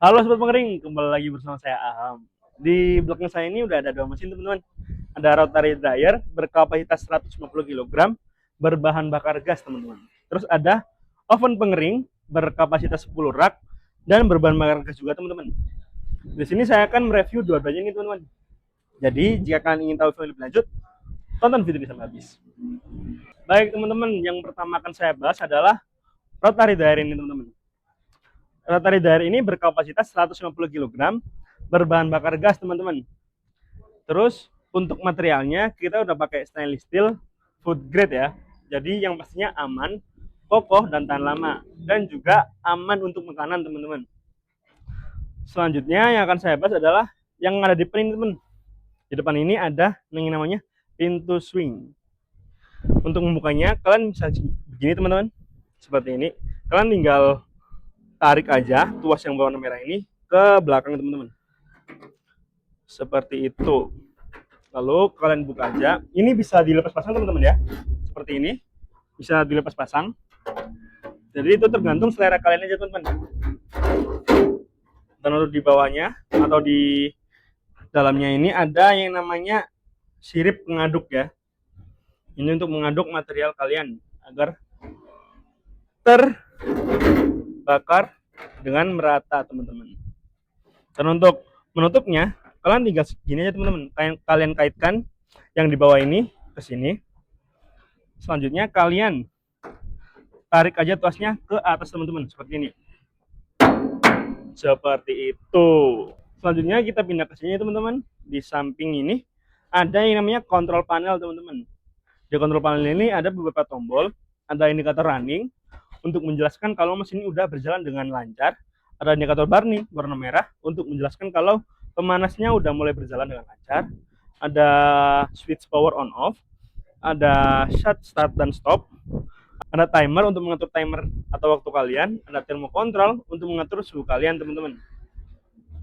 Halo Sobat Pengering, kembali lagi bersama saya Aham. Di belakang saya ini udah ada dua mesin teman-teman. Ada rotary dryer berkapasitas 150 kg berbahan bakar gas teman-teman. Terus ada oven pengering berkapasitas 10 rak dan berbahan bakar gas juga teman-teman. Di sini saya akan mereview dua-duanya ini teman-teman. Jadi jika kalian ingin tahu lebih lanjut, tonton video ini sampai habis. Baik teman-teman, yang pertama akan saya bahas adalah rotary dryer ini teman-teman. Rotary dryer ini berkapasitas 150 kg berbahan bakar gas teman-teman. Terus untuk materialnya kita udah pakai stainless steel food grade ya. Jadi yang pastinya aman, kokoh dan tahan lama, dan juga aman untuk makanan teman-teman. Selanjutnya yang akan saya bahas adalah yang ada di depan ini teman. Di depan ini ada yang namanya pintu swing. Untuk membukanya kalian bisa begini teman-teman, seperti ini. Kalian tinggal tarik aja tuas yang berwarna merah ini ke belakang teman-teman, seperti itu. Lalu kalian buka aja. Ini bisa dilepas pasang teman-teman ya, seperti ini, bisa dilepas pasang. Jadi itu tergantung selera kalian aja teman-teman. Dan untuk di bawahnya atau di dalamnya ini ada yang namanya sirip pengaduk ya. Ini untuk mengaduk material kalian agar terbakar dengan merata teman-teman. Dan untuk menutupnya kalian tinggal segini aja teman-teman. Kalian kaitkan yang di bawah ini ke sini. Selanjutnya kalian tarik aja tuasnya ke atas teman-teman, seperti ini. Seperti itu. Selanjutnya kita pindah ke sini teman-teman. Di samping ini ada yang namanya kontrol panel teman-teman. Di kontrol panel ini ada beberapa tombol, ada indikator running untuk menjelaskan kalau mesin ini udah berjalan dengan lancar. Ada indikator burning warna merah untuk menjelaskan kalau pemanasnya udah mulai berjalan dengan lancar. Ada switch power on off, ada shut start dan stop, ada timer untuk mengatur timer atau waktu kalian, ada thermocontrol untuk mengatur suhu kalian teman-teman.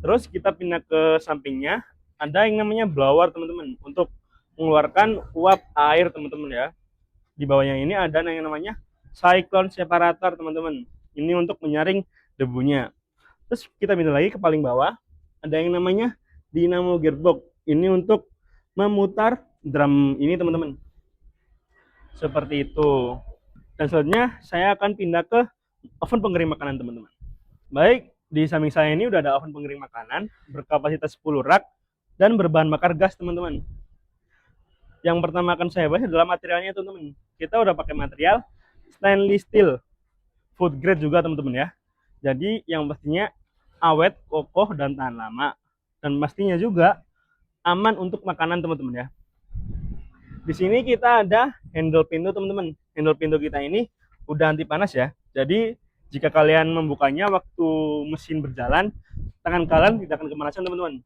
Terus kita pindah ke sampingnya, ada yang namanya blower teman-teman untuk mengeluarkan uap air teman-teman ya. Di bawahnya ini ada yang namanya cyclone separator teman-teman. Ini untuk menyaring debunya. Terus kita pindah lagi ke paling bawah, ada yang namanya dynamo gearbox. Ini untuk memutar drum ini teman-teman. Seperti itu. Dan selanjutnya saya akan pindah ke oven pengering makanan teman-teman. Baik, di samping saya ini udah ada oven pengering makanan berkapasitas 10 rak dan berbahan bakar gas teman-teman. Yang pertama akan saya bahas adalah materialnya teman-teman. Kita udah pakai material stainless steel food grade juga teman-teman ya. Jadi yang pastinya awet, kokoh dan tahan lama, dan pastinya juga aman untuk makanan teman-teman ya. Di sini kita ada handle pintu teman-teman. Handle pintu kita ini udah anti panas ya. Jadi jika kalian membukanya waktu mesin berjalan, tangan kalian tidak akan kemanasan teman-teman.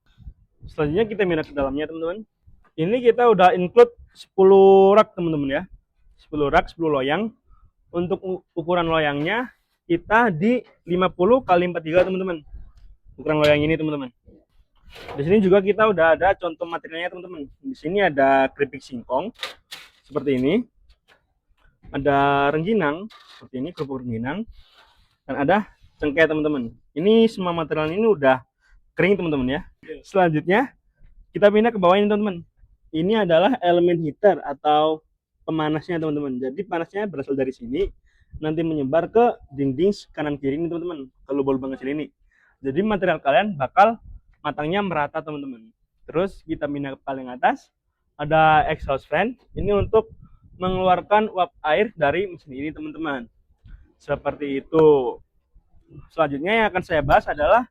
Selanjutnya kita pindah ke dalamnya teman-teman. Ini kita udah include 10 rak teman-teman ya. 10 rak, 10 loyang. Untuk ukuran loyangnya kita di 50 kali 43 teman-teman. Ukuran loyang ini teman-teman. Di sini juga kita udah ada contoh materialnya teman-teman. Di sini ada keripik singkong seperti ini. Ada rengginang seperti ini, kerupuk rengginang. Dan ada cengkeh teman-teman. Ini semua material ini udah kering teman-teman ya. Selanjutnya kita pindah ke bawah ini teman-teman. Ini adalah elemen heater atau pemanasnya teman-teman. Jadi panasnya berasal dari sini, nanti menyebar ke dinding kanan kiri ini teman-teman, ke lubang-lubang kecil ini. Jadi material kalian bakal matangnya merata teman-teman. Terus kita pindah ke paling atas, ada exhaust fan. Ini untuk mengeluarkan uap air dari mesin ini teman-teman. Seperti itu. Selanjutnya yang akan saya bahas adalah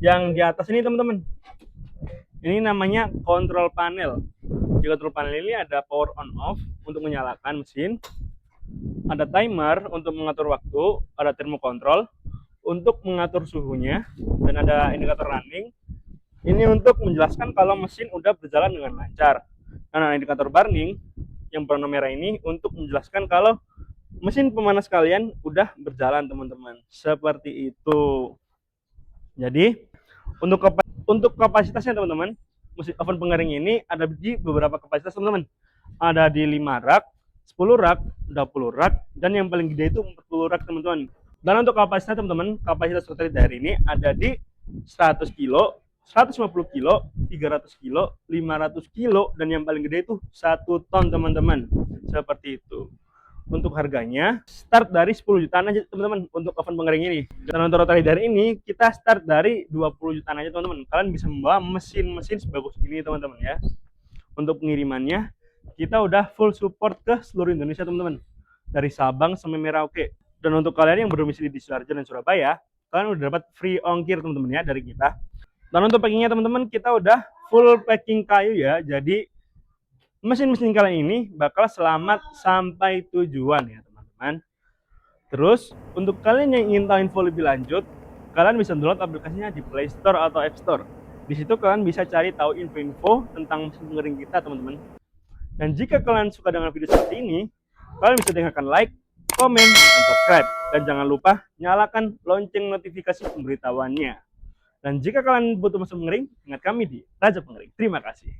yang di atas ini teman-teman. Ini namanya control panel. Di control panel ini ada power on off untuk menyalakan mesin, ada timer untuk mengatur waktu, ada thermocontrol untuk mengatur suhunya, dan ada indikator running. Ini untuk menjelaskan kalau mesin udah berjalan dengan lancar. Dan ada indikator burning yang berwarna merah ini untuk menjelaskan kalau mesin pemanas kalian udah berjalan teman-teman. Seperti itu. Jadi untuk kapasitasnya teman-teman, mesin oven pengering ini ada di beberapa kapasitas teman-teman. Ada di 5 rak, 10 rak, 20 rak, dan yang paling gede itu 40 rak teman-teman. Dan untuk kapasitas teman-teman, kapasitas rotary dryer ini ada di 100 kilo, 150 kilo, 300 kilo, 500 kilo, dan yang paling gede itu 1 ton teman-teman. Seperti itu. Untuk harganya start dari 10 jutaan aja teman-teman untuk oven pengering ini. Dan untuk rotary dari ini kita start dari 20 jutaan aja teman-teman. Kalian bisa membawa mesin-mesin sebagus ini teman-teman ya. Untuk pengirimannya kita udah full support ke seluruh Indonesia teman-teman. Dari Sabang sampai Merauke. Dan untuk kalian yang berdomisili di Sidoarjo dan Surabaya, kalian udah dapat free ongkir teman-teman ya dari kita. Dan untuk packingnya teman-teman kita udah full packing kayu ya. Jadi mesin-mesin kalian ini bakal selamat sampai tujuan ya teman-teman. Terus untuk kalian yang ingin tahu info lebih lanjut, kalian bisa download aplikasinya di Play Store atau App Store. Di situ kalian bisa cari tahu info-info tentang mesin pengering kita teman-teman. Dan jika kalian suka dengan video seperti ini, kalian bisa tinggalkan like, komen, dan subscribe. Dan jangan lupa nyalakan lonceng notifikasi pemberitahuannya. Dan jika kalian butuh mesin pengering, ingat kami di Raja Pengering. Terima kasih.